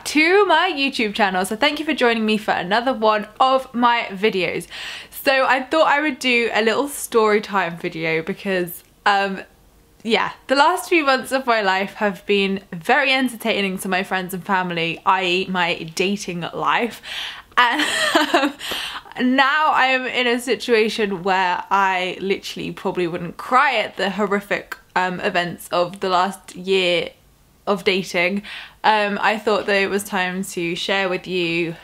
to my YouTube channel. So thank you for joining me for another one of my videos. So I thought I would do a little story time video because yeah, the last few months of my life have been very entertaining to my friends and family, i.e. my dating life. And now I am in a situation where I literally probably wouldn't cry at the horrific events of the last year of dating. I thought that it was time to share with you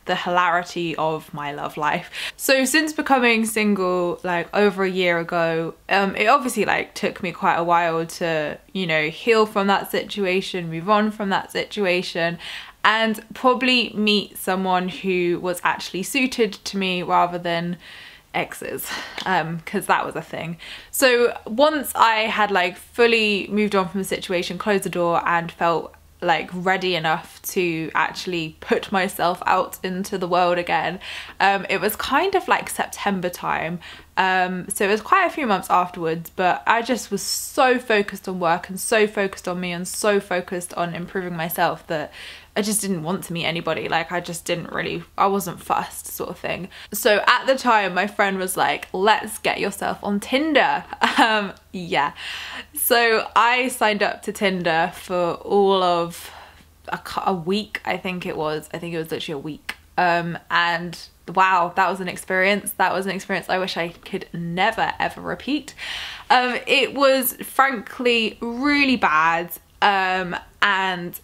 the hilarity of my love life. So since becoming single like over a year ago, it obviously like took me quite a while to, you know, heal from that situation, move on from that situation, and probably meet someone who was actually suited to me rather than exes, because that was a thing. So once I had like fully moved on from the situation, closed the door, and felt like ready enough to actually put myself out into the world again, it was kind of like September time. So it was quite a few months afterwards, but I just was so focused on work and so focused on me and so focused on improving myself that I just didn't want to meet anybody. Like I wasn't fussed, sort of thing. So at the time my friend was like, let's get yourself on Tinder. Yeah, so I signed up to Tinder for all of a week. I think it was literally a week. And wow, that was an experience. That was an experience I wish I could never ever repeat. It was frankly really bad, and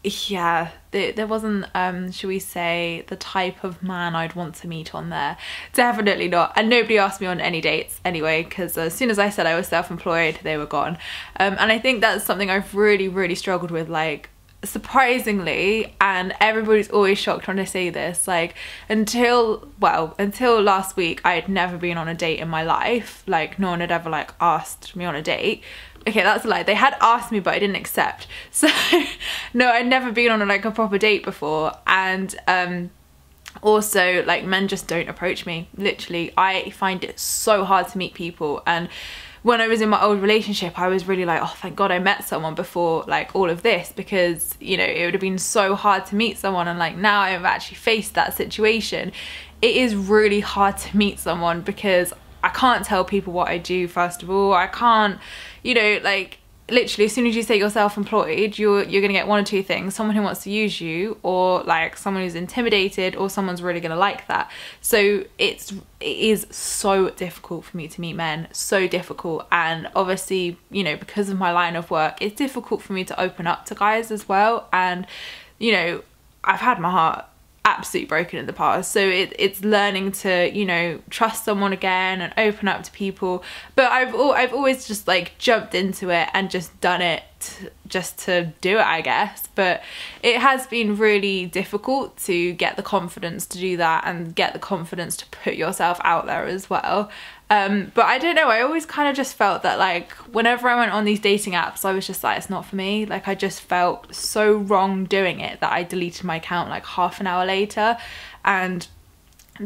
yeah, there wasn't, should we say, the type of man I'd want to meet on there. Definitely not. And nobody asked me on any dates anyway, because as soon as I said I was self-employed, they were gone. And I think that's something I've really struggled with, like, surprisingly, and everybody's always shocked when I say this, like until last week I had never been on a date in my life. Like no one had ever like asked me on a date. Okay, that's a lie. They had asked me but I didn't accept. So no, I'd never been on like a proper date before. And also like men just don't approach me. Literally, I find it so hard to meet people. And when I was in my old relationship, I was really like, oh, thank God I met someone before like all of this, because, you know, it would have been so hard to meet someone. And like now I've actually faced that situation. It is really hard to meet someone because I can't tell people what I do, first of all. I can't, you know, like literally as soon as you say you're self-employed, you're gonna get one or two things: someone who wants to use you, or like someone who's intimidated, or someone's really gonna like that. So it is so difficult for me to meet men, so difficult. And obviously, you know, because of my line of work, it's difficult for me to open up to guys as well. And you know, I've had my heart absolutely broken in the past, so it's learning to, you know, trust someone again and open up to people. But I've always just like jumped into it and just done it just to do it, I guess. But it has been really difficult to get the confidence to do that and get the confidence to put yourself out there as well. But I don't know, I always kind of just felt that like whenever I went on these dating apps, I was just like, it's not for me. Like I just felt so wrong doing it that I deleted my account like half an hour later. And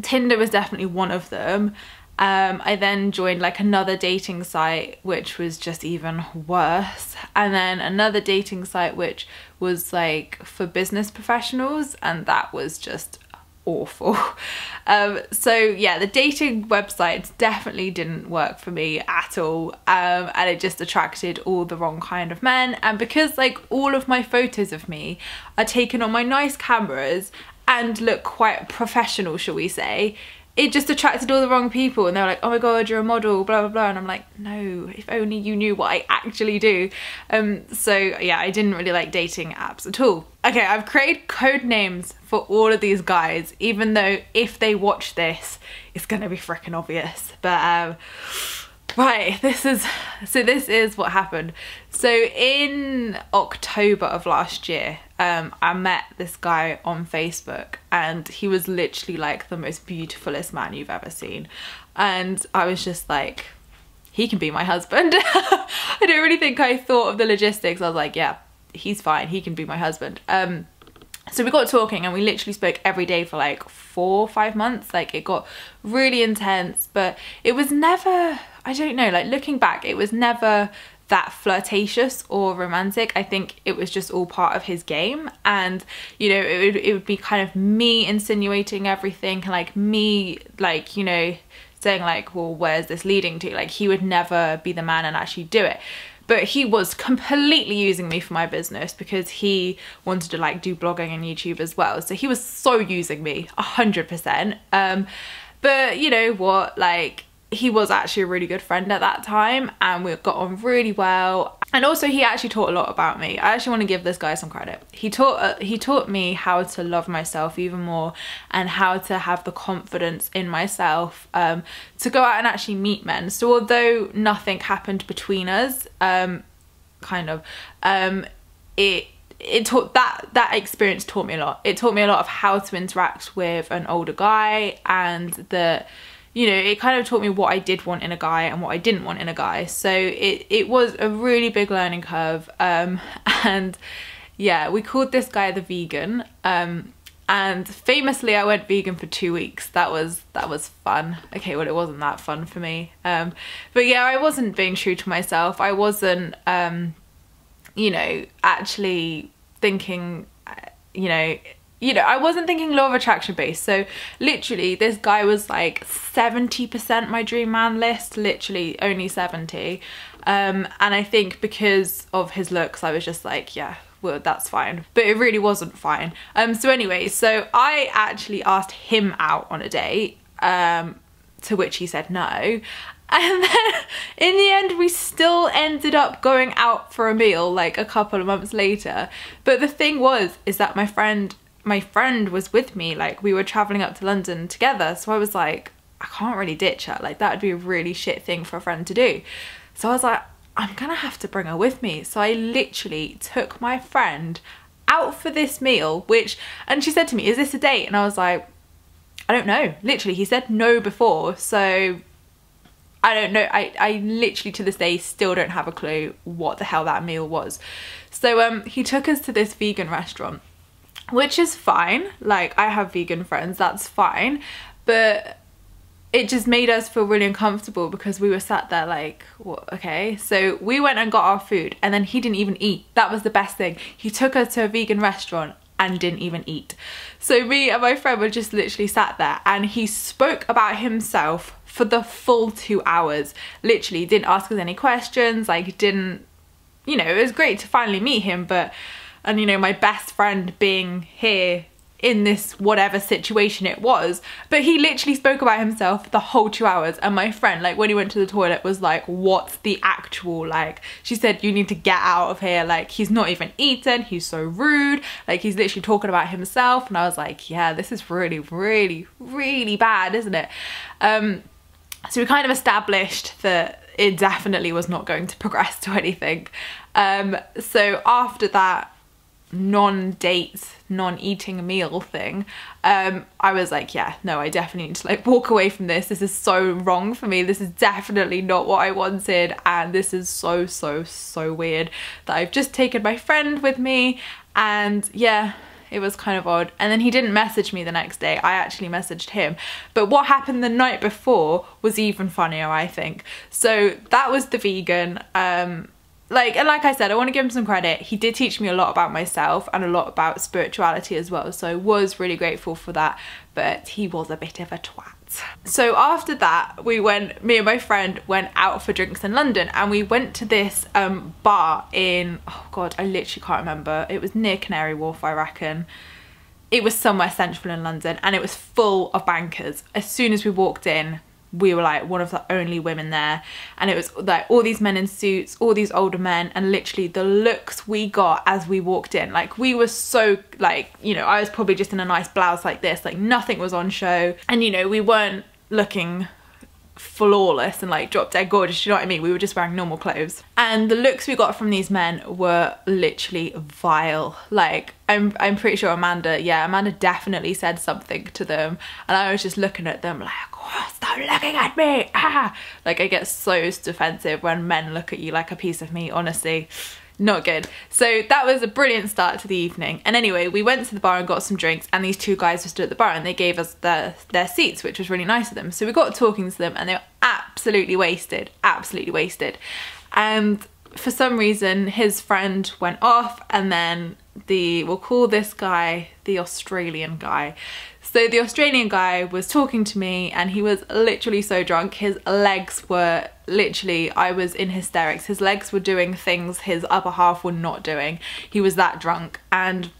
Tinder was definitely one of them. I then joined like another dating site which was just even worse, and then another dating site which was like for business professionals, and that was just awful. So yeah, the dating websites definitely didn't work for me at all, and it just attracted all the wrong kind of men. And because like all of my photos of me are taken on my nice cameras and look quite professional, shall we say, it just attracted all the wrong people, and they were like, oh my God, you're a model, blah blah blah. And I'm like, no, if only you knew what I actually do. So yeah, I didn't really like dating apps at all. Okay, I've created code names for all of these guys, even though if they watch this, it's gonna be freaking obvious. But right, this is what happened. So in October of last year, I met this guy on Facebook, and he was literally like the most beautifulest man you've ever seen. And I was just like, he can be my husband. I don't really think I thought of the logistics. I was like, yeah, he's fine, he can be my husband. So we got talking and we literally spoke every day for like 4 or 5 months. Like it got really intense, but it was never, I don't know, like looking back, it was never that flirtatious or romantic. I think it was just all part of his game. And you know, it would be kind of me insinuating everything, like me, like, you know, saying like, well, where's this leading to? Like, he would never be the man and actually do it. But he was completely using me for my business because he wanted to like do blogging and YouTube as well. So he was so using me, 100%. But you know what, like, he was actually a really good friend at that time and we got on really well. And also he actually taught a lot about me. I actually want to give this guy some credit. He taught me how to love myself even more and how to have the confidence in myself to go out and actually meet men. So although nothing happened between us, it taught that experience taught me a lot. It taught me a lot of how to interact with an older guy, and you know, it kind of taught me what I did want in a guy and what I didn't want in a guy. So it was a really big learning curve. And yeah, we called this guy the vegan. And famously I went vegan for 2 weeks. That was fun. Okay, well, it wasn't that fun for me. But yeah, I wasn't being true to myself. I wasn't, you know, actually thinking, you know, I wasn't thinking law of attraction based. So literally this guy was like 70% my dream man list, literally only 70. And I think because of his looks, I was just like, yeah, well, that's fine. But it really wasn't fine. So anyway, so I actually asked him out on a date, to which he said no. And then in the end, we still ended up going out for a meal like a couple of months later. But the thing is that my friend was with me, like we were traveling up to London together. So I was like, I can't really ditch her. Like that would be a really shit thing for a friend to do. So I was like, I'm gonna have to bring her with me. So I literally took my friend out for this meal, and she said to me, is this a date? And I was like, I don't know. Literally, he said no before. So I don't know. I literally to this day still don't have a clue what the hell that meal was. So he took us to this vegan restaurant, which is fine. Like, I have vegan friends, that's fine. But it just made us feel really uncomfortable because we were sat there like, what? Okay. So we went and got our food and then he didn't even eat. That was the best thing. He took us to a vegan restaurant and didn't even eat. So me and my friend were just literally sat there and he spoke about himself for the full 2 hours. Literally didn't ask us any questions, like didn't, you know, it was great to finally meet him, and you know, my best friend being here in this whatever situation it was, but he literally spoke about himself the whole 2 hours. And my friend, like when he went to the toilet, was like, what's the actual, like, she said, you need to get out of here, like he's not even eaten, he's so rude, like he's literally talking about himself. And I was like, yeah, this is really, really, really bad, isn't it? So we kind of established that it definitely was not going to progress to anything. So after that non-date, non-eating meal thing, I was like, yeah, no, I definitely need to like walk away from this. This is so wrong for me. This is definitely not what I wanted. And this is so, so, so weird that I've just taken my friend with me. And yeah, it was kind of odd. And then he didn't message me the next day. I actually messaged him. But what happened the night before was even funnier, I think. So that was the vegan. Like I said, I want to give him some credit. He did teach me a lot about myself and a lot about spirituality as well. So I was really grateful for that. But he was a bit of a twat. So after that, me and my friend went out for drinks in London, and we went to this bar in, oh God, I literally can't remember. It was near Canary Wharf, I reckon. It was somewhere central in London, and it was full of bankers. As soon as we walked in, we were like one of the only women there, and it was like all these men in suits, all these older men, and literally the looks we got as we walked in, like we were so like, you know, I was probably just in a nice blouse like this, like nothing was on show, and you know, we weren't looking flawless and like drop dead gorgeous, you know what I mean? We were just wearing normal clothes, and the looks we got from these men were literally vile. Like I'm pretty sure Amanda definitely said something to them, and I was just looking at them like, oh, stop looking at me, ah! Like I get so defensive when men look at you like a piece of meat, honestly. Not good. So that was a brilliant start to the evening. And anyway, we went to the bar and got some drinks, and these two guys were stood at the bar and they gave us their seats, which was really nice of them. So we got talking to them, and they were absolutely wasted, absolutely wasted. And for some reason his friend went off, and then we'll call this guy the Australian guy. So the Australian guy was talking to me, and he was literally so drunk. His legs were literally, I was in hysterics. His legs were doing things his upper half were not doing. He was that drunk, and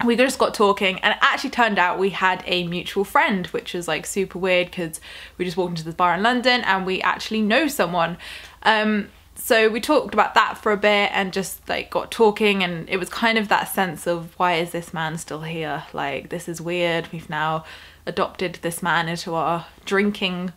we just got talking, and it actually turned out we had a mutual friend, which was like super weird because we just walked into this bar in London and we actually know someone. So we talked about that for a bit and just like got talking, and it was kind of that sense of, why is this man still here? Like, this is weird. We've now adopted this man into our drinking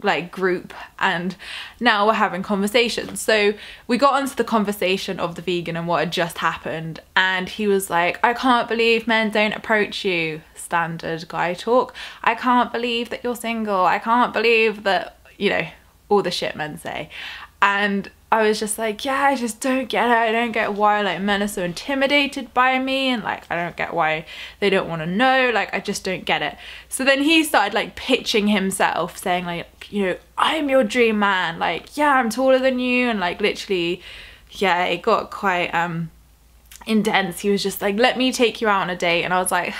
like group, and now we're having conversations. So we got onto the conversation of the vegan and what had just happened, and he was like, I can't believe men don't approach you. Standard guy talk. I can't believe that you're single. I can't believe that, you know, all the shit men say. And I was just like, yeah, I just don't get it. I don't get why like men are so intimidated by me, and like I don't get why they don't want to know. Like, I just don't get it. So then he started like pitching himself, saying like, you know, I'm your dream man. Like, yeah, I'm taller than you, and like literally, yeah, it got quite intense. He was just like, let me take you out on a date, and I was like,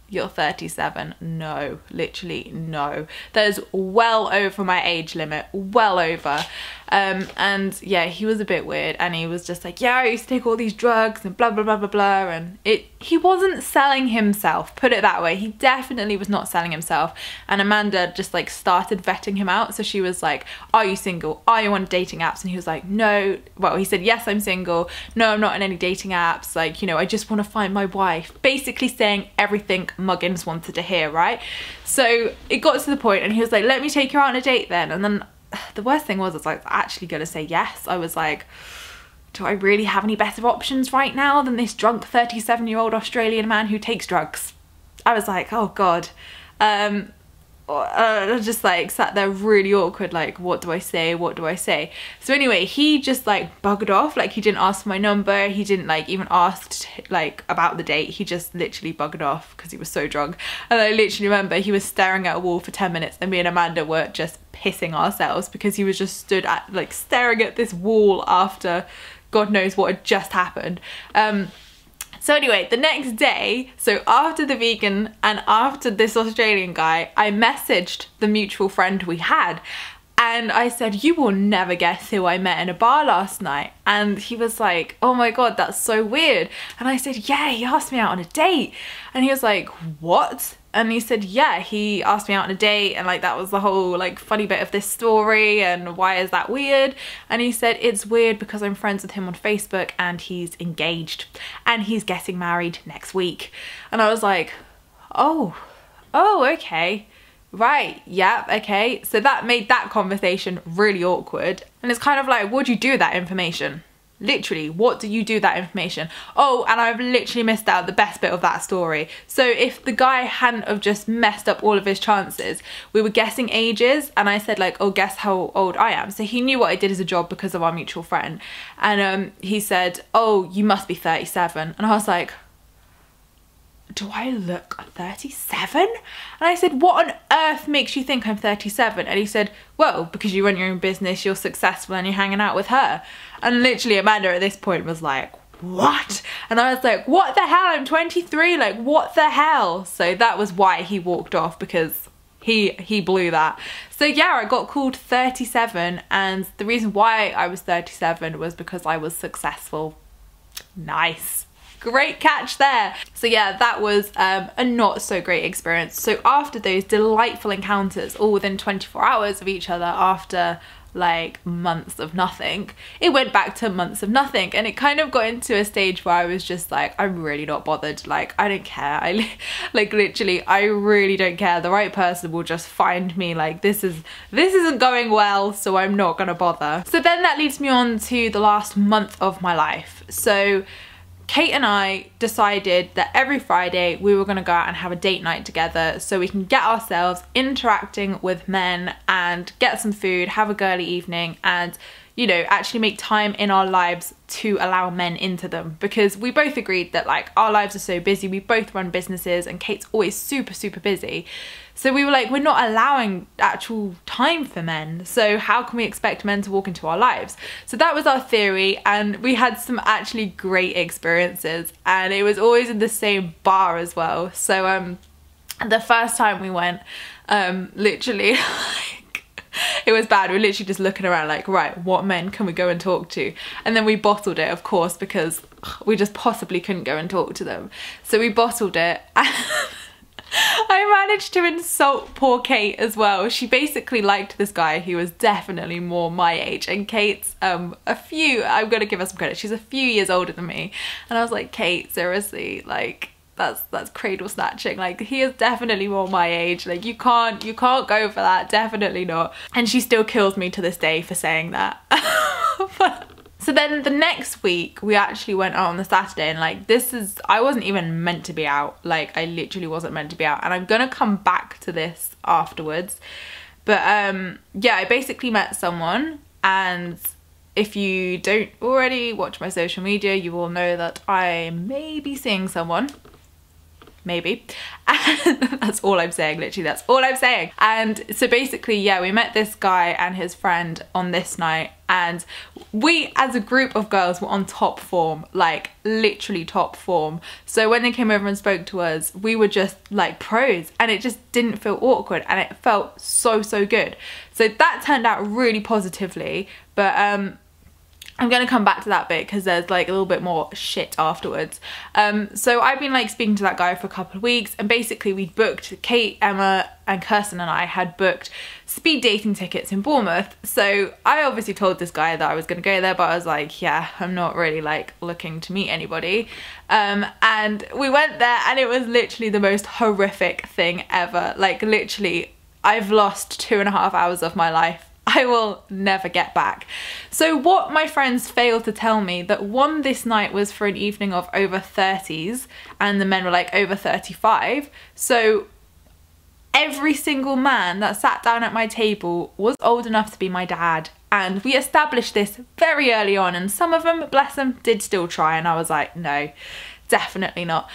you're 37. No, literally no. That is well over my age limit, well over. And yeah, he was a bit weird, and he was just like, yeah, I used to take all these drugs and blah blah blah blah blah, and he wasn't selling himself, put it that way. He definitely was not selling himself. And Amanda just like started vetting him out. So she was like, are you single? Are you on dating apps? And he was like, no. Well, he said, yes, I'm single. No, I'm not on any dating apps. Like, you know, I just want to find my wife. Basically saying everything Muggins wanted to hear, right? So it got to the point, and he was like, let me take you out on a date then. And then the worst thing was, I was like actually gonna say yes. I was like, do I really have any better options right now than this drunk 37-year-old Australian man who takes drugs? I was like, oh god. I just like sat there really awkward, like, what do I say, what do I say? So anyway, he just like buggered off. Like, he didn't ask for my number, he didn't like even ask like about the date. He just literally buggered off because he was so drunk. And I literally remember he was staring at a wall for 10 minutes, and me and Amanda were just pissing ourselves because he was just stood at like staring at this wall after God knows what had just happened. So anyway, the next day, so after the vegan and after this Australian guy, I messaged the mutual friend we had, and I said, you will never guess who I met in a bar last night. And he was like, oh my god, that's so weird. And I said, yeah, he asked me out on a date. And he was like, what? And he said, yeah, he asked me out on a date, and like that was the whole like funny bit of this story, and why is that weird? And he said, it's weird because I'm friends with him on Facebook, and he's engaged, and he's getting married next week. And I was like, oh, okay. Right, yeah, okay. So that made that conversation really awkward. And it's kind of like, what do you do with that information? Literally, what do you do with that information? Oh, and I've literally missed out the best bit of that story. So if the guy hadn't have just messed up all of his chances, we were guessing ages, and I said like, oh, guess how old I am. So he knew what I did as a job because of our mutual friend. And he said, oh, you must be 37. And I was like, do I look 37? And I said, what on earth makes you think I'm 37? And he said, well, because you run your own business, you're successful, and you're hanging out with her. And literally Amanda at this point was like, what? And I was like, what the hell? I'm 23, like what the hell? So that was why he walked off, because he blew that. So yeah, I got called 37, and the reason why I was 37 was because I was successful. Nice. Great catch there. So yeah, that was a not so great experience. So after those delightful encounters, all within 24 hours of each other, after like months of nothing, it went back to months of nothing, and it kind of got into a stage where I was just like, I'm really not bothered. Like, I don't care. Like literally, I really don't care. The right person will just find me. Like, this isn't going well, so I'm not gonna bother. So then that leads me on to the last month of my life. So Kate and I decided that every Friday we were going to go out and have a date night together, so we can get ourselves interacting with men and get some food, have a girly evening, and you know, actually make time in our lives to allow men into them, because we both agreed that like our lives are so busy, we both run businesses and Kate's always super busy. So we were like, we're not allowing actual time for men, so how can we expect men to walk into our lives? So that was our theory, and we had some actually great experiences, and it was always in the same bar as well. So the first time we went, literally like, it was bad. We were literally just looking around like, right, what men can we go and talk to? And then we bottled it, of course, because we just possibly couldn't go and talk to them. So we bottled it, and I managed to insult poor Kate as well. She basically liked this guy who was definitely more my age, and Kate's I'm gonna give her some credit, she's a few years older than me. And I was like, Kate, seriously, like that's cradle snatching, like he is definitely more my age, like you can't go for that, definitely not. And she still kills me to this day for saying that. So then the next week we actually went out on the Saturday, and like I wasn't even meant to be out, like I literally wasn't meant to be out, and I'm gonna come back to this afterwards. But yeah, I basically met someone, and if you don't already watch my social media, you will know that I may be seeing someone. Maybe. And that's all I'm saying, literally, that's all I'm saying. And so basically, yeah, we met this guy and his friend on this night, and we as a group of girls were on top form, like literally top form. So when they came over and spoke to us, we were just like pros, and it just didn't feel awkward, and it felt so good. So that turned out really positively. But I'm gonna come back to that bit because there's like a little bit more shit afterwards. So I've been like speaking to that guy for a couple of weeks, and basically we booked, Kate, Emma and Kirsten and I had booked speed dating tickets in Bournemouth. So I obviously told this guy that I was gonna go there, but I was like, yeah, I'm not really like looking to meet anybody. And we went there, and it was literally the most horrific thing ever. Like literally, I've lost 2.5 hours of my life I will never get back. So what my friends failed to tell me, that one, this night was for an evening of over 30s and the men were like over 35. So every single man that sat down at my table was old enough to be my dad. And we established this very early on, and some of them, bless them, did still try, and I was like, no, definitely not.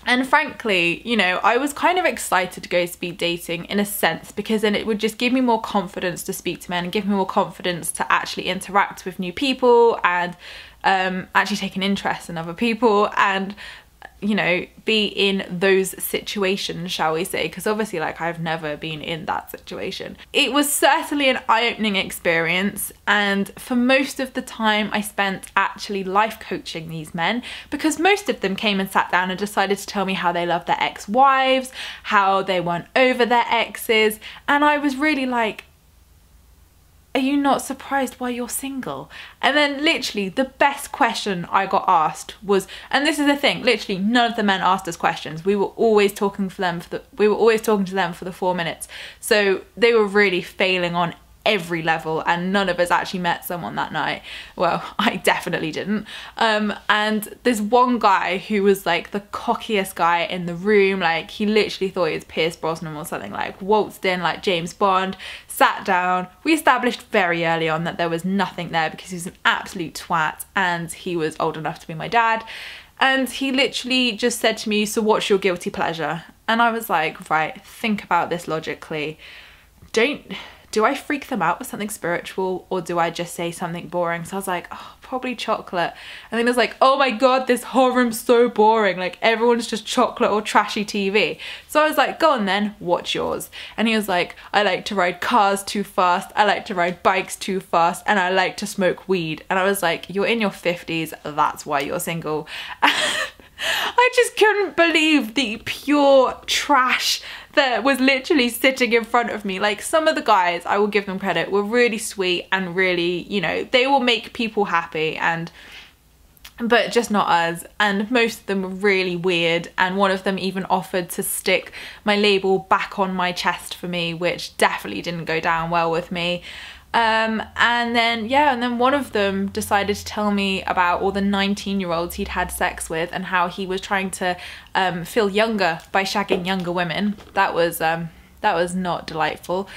And frankly, you know, I was kind of excited to go speed dating in a sense, because then it would just give me more confidence to speak to men and give me more confidence to actually interact with new people and actually take an interest in other people and, you know, be in those situations, shall we say, because obviously like I've never been in that situation. It was certainly an eye-opening experience, and for most of the time I spent actually life coaching these men, because most of them came and sat down and decided to tell me how they love their ex-wives, how they weren't over their exes, and I was really like, are you not surprised why you're single? And then literally the best question I got asked was, and this is the thing, literally none of the men asked us questions. We were always talking to them for the 4 minutes. So they were really failing on every level, and none of us actually met someone that night. Well, I definitely didn't. And there's one guy who was like the cockiest guy in the room, like he literally thought he was Pierce Brosnan or something, like waltzed in like James Bond, sat down. We established very early on that there was nothing there because he was an absolute twat and he was old enough to be my dad. And he literally just said to me, so what's your guilty pleasure? And I was like, right, think about this logically. Do I freak them out with something spiritual, or do I just say something boring? So I was like, oh, probably chocolate. And then it was like, oh my god, this whole room's so boring, like everyone's just chocolate or trashy TV. So I was like, go on then, what's yours? And he was like, I like to ride cars too fast, I like to ride bikes too fast, and I like to smoke weed. And I was like, you're in your 50s, that's why you're single. I just couldn't believe the pure trash that was literally sitting in front of me. Like, some of the guys, I will give them credit, were really sweet and really, you know, they will make people happy, but just not us. And most of them were really weird, and one of them even offered to stick my label back on my chest for me, which definitely didn't go down well with me. And then one of them decided to tell me about all the 19-year-olds he'd had sex with and how he was trying to feel younger by shagging younger women. That was not delightful.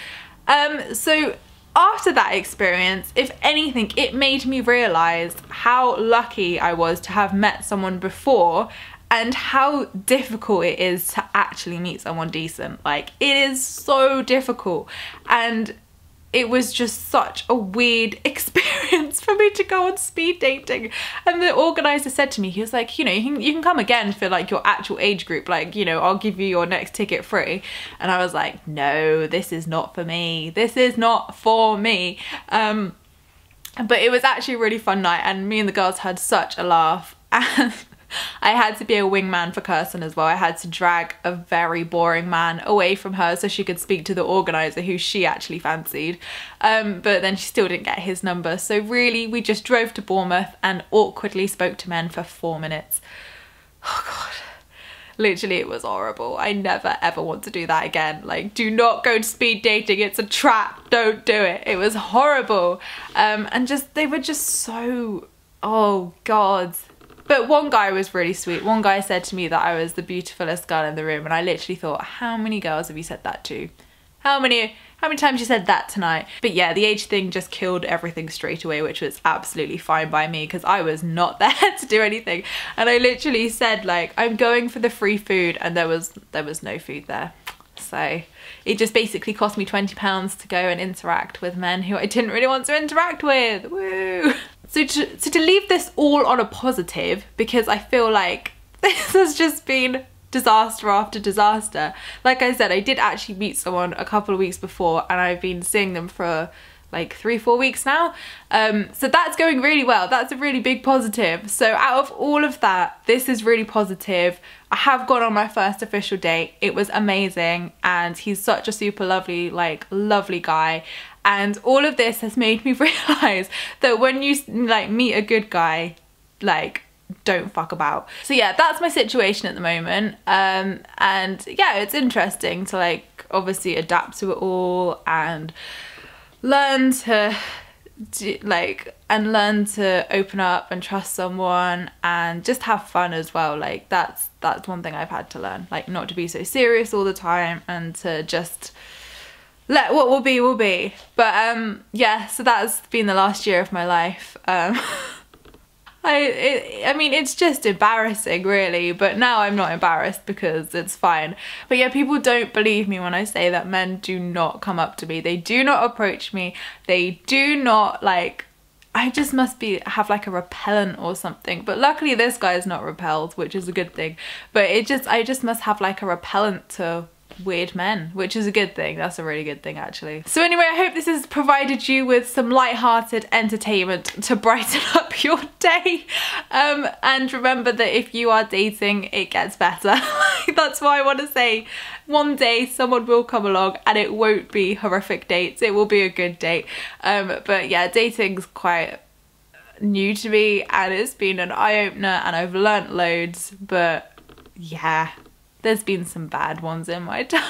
So after that experience, if anything, it made me realise how lucky I was to have met someone before and how difficult it is to actually meet someone decent. Like, it is so difficult, and it was just such a weird experience for me to go on speed dating. And the organizer said to me, he was like, you know, you can come again for like your actual age group, like, you know, I'll give you your next ticket free. And I was like, no, this is not for me, this is not for me. But it was actually a really fun night, and me and the girls had such a laugh. And I had to be a wingman for Kirsten as well. I had to drag a very boring man away from her so she could speak to the organizer, who she actually fancied. But then she still didn't get his number. So really, we just drove to Bournemouth and awkwardly spoke to men for 4 minutes. Oh God. Literally, it was horrible. I never ever want to do that again. Like, do not go to speed dating. It's a trap. Don't do it. It was horrible. And just, they were just so, oh God. But one guy was really sweet. One guy said to me that I was the beautifulest girl in the room, and I literally thought, how many girls have you said that to? How many times you said that tonight? But yeah, the age thing just killed everything straight away, which was absolutely fine by me because I was not there to do anything. And I literally said, like, I'm going for the free food, and there was no food there. So it just basically cost me £20 to go and interact with men who I didn't really want to interact with. Woo! So to leave this all on a positive, because I feel like this has just been disaster after disaster. Like I said, I did actually meet someone a couple of weeks before, and I've been seeing them for like 3-4 weeks now. So that's going really well. That's a really big positive. So out of all of that, this is really positive. I have gone on my first official date. It was amazing, and he's such a super lovely, like, lovely guy. And all of this has made me realise that when you like meet a good guy, like, don't fuck about. So yeah, that's my situation at the moment. And yeah, it's interesting to like obviously adapt to it all and learn to learn to open up and trust someone and just have fun as well. Like that's one thing I've had to learn, like not to be so serious all the time and to just let what will be. But yeah, so that's been the last year of my life. I mean, it's just embarrassing really, but now I'm not embarrassed because it's fine. But yeah, people don't believe me when I say that men do not come up to me. They do not approach me. They do not, like, I just must have like a repellent or something. But luckily this guy is not repelled, which is a good thing. But I just must have like a repellent to weird men, which is a good thing. That's a really good thing actually. So anyway, I hope this has provided you with some light-hearted entertainment to brighten up your day. And remember that if you are dating, it gets better. That's why I want to say one day someone will come along and it won't be horrific dates. It will be a good date. But yeah, dating's quite new to me and it's been an eye-opener and I've learnt loads, but yeah, there's been some bad ones in my time.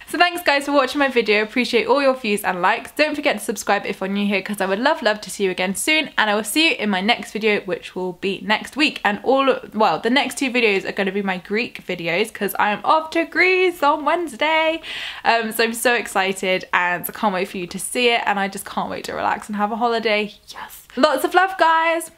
So thanks guys for watching my video. Appreciate all your views and likes. Don't forget to subscribe if you're new here because I would love to see you again soon, and I will see you in my next video, which will be next week. And the next 2 videos are going to be my Greek videos because I am off to Greece on Wednesday. So I'm so excited and I can't wait for you to see it, and I just can't wait to relax and have a holiday. Yes. Lots of love guys.